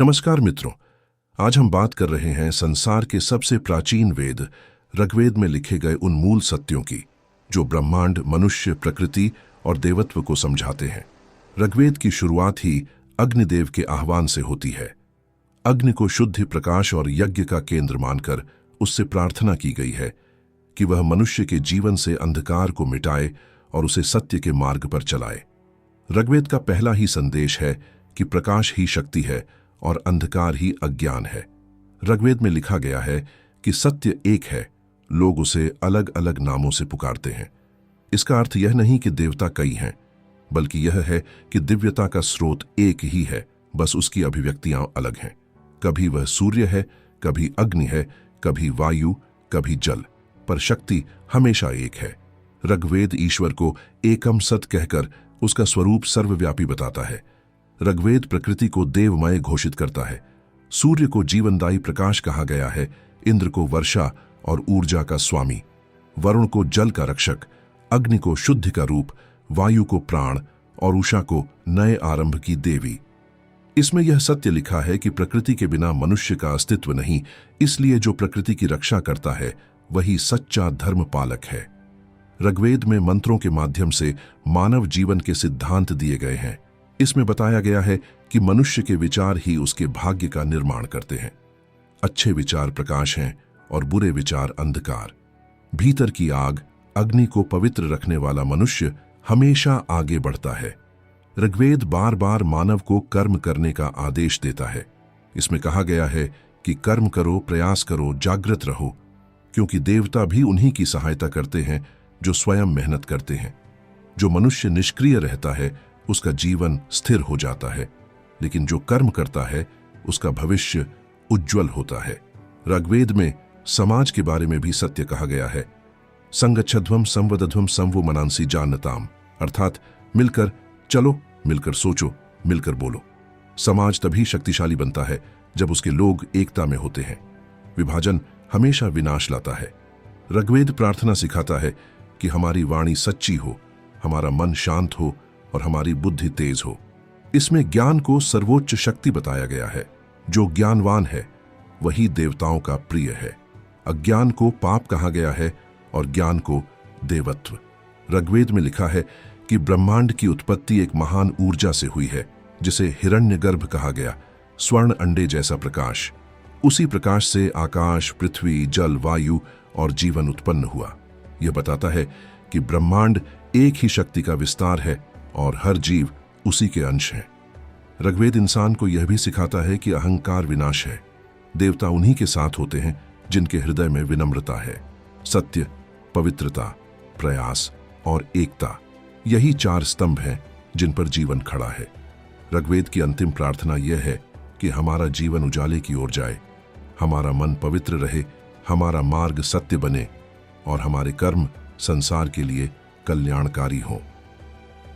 नमस्कार मित्रों, आज हम बात कर रहे हैं संसार के सबसे प्राचीन वेद ऋग्वेद में लिखे गए उन मूल सत्यों की जो ब्रह्मांड, मनुष्य, प्रकृति और देवत्व को समझाते हैं। ऋग्वेद की शुरुआत ही अग्निदेव के आह्वान से होती है। अग्नि को शुद्ध प्रकाश और यज्ञ का केंद्र मानकर उससे प्रार्थना की गई है कि वह मनुष्य के जीवन से अंधकार को मिटाए और उसे सत्य के मार्ग पर चलाए। ऋग्वेद का पहला ही संदेश है कि प्रकाश ही शक्ति है और अंधकार ही अज्ञान है। ऋग्वेद में लिखा गया है कि सत्य एक है, लोग उसे अलग अलग नामों से पुकारते हैं। इसका अर्थ यह नहीं कि देवता कई हैं, बल्कि यह है कि दिव्यता का स्रोत एक ही है, बस उसकी अभिव्यक्तियां अलग हैं। कभी वह सूर्य है, कभी अग्नि है, कभी वायु, कभी जल, पर शक्ति हमेशा एक है। ऋग्वेद ईश्वर को एकम सत कहकर उसका स्वरूप सर्वव्यापी बताता है। ऋग्वेद प्रकृति को देवमय घोषित करता है। सूर्य को जीवनदायी प्रकाश कहा गया है, इंद्र को वर्षा और ऊर्जा का स्वामी, वरुण को जल का रक्षक, अग्नि को शुद्धि का रूप, वायु को प्राण और उषा को नए आरंभ की देवी। इसमें यह सत्य लिखा है कि प्रकृति के बिना मनुष्य का अस्तित्व नहीं, इसलिए जो प्रकृति की रक्षा करता है वही सच्चा धर्म पालक है। ऋग्वेद में मंत्रों के माध्यम से मानव जीवन के सिद्धांत दिए गए हैं। इसमें बताया गया है कि मनुष्य के विचार ही उसके भाग्य का निर्माण करते हैं। अच्छे विचार प्रकाश हैं और बुरे विचार अंधकार। भीतर की आग, अग्नि को पवित्र रखने वाला मनुष्य हमेशा आगे बढ़ता है। ऋग्वेद बार बार मानव को कर्म करने का आदेश देता है। इसमें कहा गया है कि कर्म करो, प्रयास करो, जागृत रहो, क्योंकि देवता भी उन्हीं की सहायता करते हैं जो स्वयं मेहनत करते हैं। जो मनुष्य निष्क्रिय रहता है उसका जीवन स्थिर हो जाता है, लेकिन जो कर्म करता है उसका भविष्य उज्जवल होता है। ऋग्वेद में समाज के बारे में भी सत्य कहा गया है। संगच्छध्वम संवदध्वम संवो मनांसी जानताम, अर्थात मिलकर चलो, मिलकर सोचो, मिलकर बोलो। समाज तभी शक्तिशाली बनता है जब उसके लोग एकता में होते हैं। विभाजन हमेशा विनाश लाता है। ऋग्वेद प्रार्थना सिखाता है कि हमारी वाणी सच्ची हो, हमारा मन शांत हो और हमारी बुद्धि तेज हो। इसमें ज्ञान को सर्वोच्च शक्ति बताया गया है। जो ज्ञानवान है वही देवताओं का प्रिय है। अज्ञान को पाप कहा गया है और ज्ञान को देवत्व। ऋग्वेद में लिखा है कि ब्रह्मांड की उत्पत्ति एक महान ऊर्जा से हुई है, जिसे हिरण्यगर्भ कहा गया, स्वर्ण अंडे जैसा प्रकाश। उसी प्रकाश से आकाश, पृथ्वी, जल, वायु और जीवन उत्पन्न हुआ। यह बताता है कि ब्रह्मांड एक ही शक्ति का विस्तार है और हर जीव उसी के अंश है। ऋग्वेद इंसान को यह भी सिखाता है कि अहंकार विनाश है। देवता उन्हीं के साथ होते हैं जिनके हृदय में विनम्रता है। सत्य, पवित्रता, प्रयास और एकता, यही चार स्तंभ हैं जिन पर जीवन खड़ा है। ऋग्वेद की अंतिम प्रार्थना यह है कि हमारा जीवन उजाले की ओर जाए, हमारा मन पवित्र रहे, हमारा मार्ग सत्य बने और हमारे कर्म संसार के लिए कल्याणकारी हों।